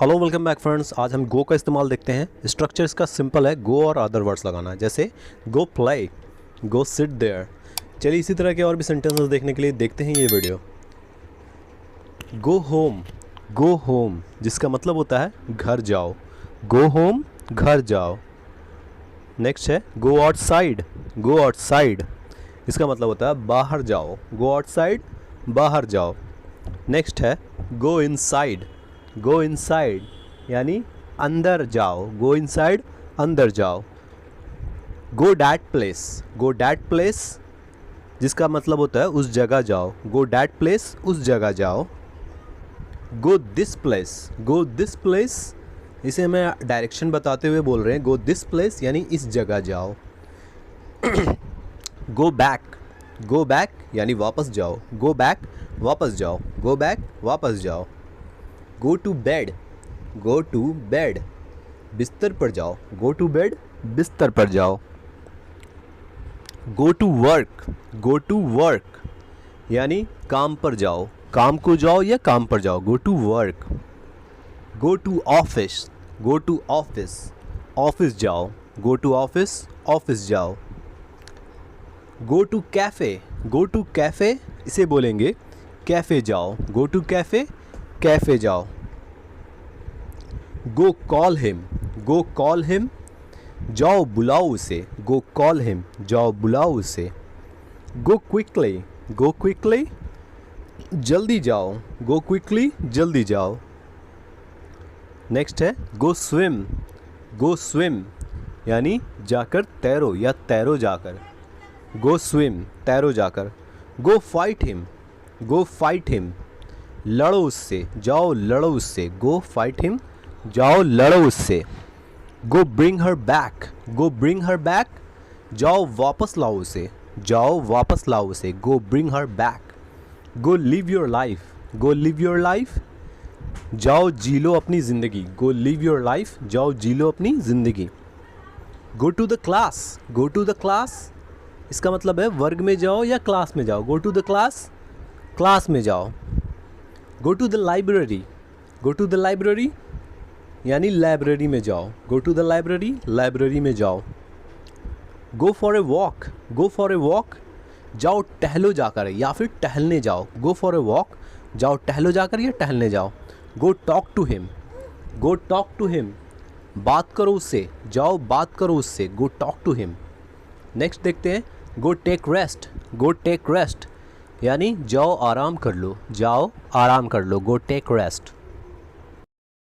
Hello welcome back friends. आज हम गो का इस्तेमाल देखते हैं। स्ट्रक्चर इसका सिंपल है, गो और अदर वर्ड्स लगाना है, जैसे go play, go sit there. चलिए इसी तरह के और भी सेंटेंसेस देखने के लिए देखते हैं ये वीडियो। गो होम जिसका मतलब होता है घर जाओ। गो होम घर जाओ। नेक्स्ट है गो आउटसाइड इसका मतलब होता है बाहर जाओ। गो आउटसाइड बाहर जाओ। नेक्स्ट है गो इनसाइड यानी अंदर जाओ। गो इनसाइड अंदर जाओ। गो डैट प्लेस जिसका मतलब होता है उस जगह जाओ। गो डैट प्लेस उस जगह जाओ। गो दिस प्लेस इसे हमें डायरेक्शन बताते हुए बोल रहे हैं। गो दिस प्लेस यानी इस जगह जाओ। गो बैक यानी वापस जाओ। गो बैक वापस जाओ। गो बैक वापस जाओ। गो टू बेड बिस्तर पर जाओ। गो टू बेड बिस्तर पर जाओ। गो टू वर्क यानी काम पर जाओ। काम को जाओ या काम पर जाओ। Go to work. Go to office office जाओ। गो टू ऑफिस जाओ। गो टू कैफ़े इसे बोलेंगे कैफ़े जाओ। गो टू कैफ़े जाओ। गो कॉल हिम जाओ बुलाओ उसे। गो कॉल हिम जाओ बुलाओ उसे। गो क्विकली जल्दी जाओ। गो क्विकली जल्दी जाओ। नेक्स्ट है गो स्विम यानी जाकर तैरो या तैरो जाकर। गो स्विम तैरो जाकर। गो फाइट हिम लड़ो उससे जाओ लड़ो उससे। गो फाइट हिम जाओ लड़ो उससे। गो ब्रिंग हर बैक जाओ वापस लाओ उसे। जाओ वापस लाओ उसे। Go bring her back. Go live your life जाओ जी लो अपनी ज़िंदगी। गो लिव योर लाइफ जाओ जी लो अपनी ज़िंदगी। गो टू द क्लास इसका मतलब है वर्ग में जाओ या क्लास में जाओ। गो टू द क्लास में जाओ। गो टू द लाइब्रेरी यानी लाइब्रेरी में जाओ। गो टू द लाइब्रेरी में जाओ। गो फॉर ए वॉक जाओ टहलो जाकर या फिर टहलने जाओ। गो फॉर ए वॉक जाओ टहलो जाकर या टहलने जाओ। गो टॉक टू हिम बात करो उससे। जाओ बात करो उससे। Go talk to him. Next देखते हैं गो टेक रेस्ट यानी जाओ आराम कर लो। जाओ आराम कर लो। Go take rest.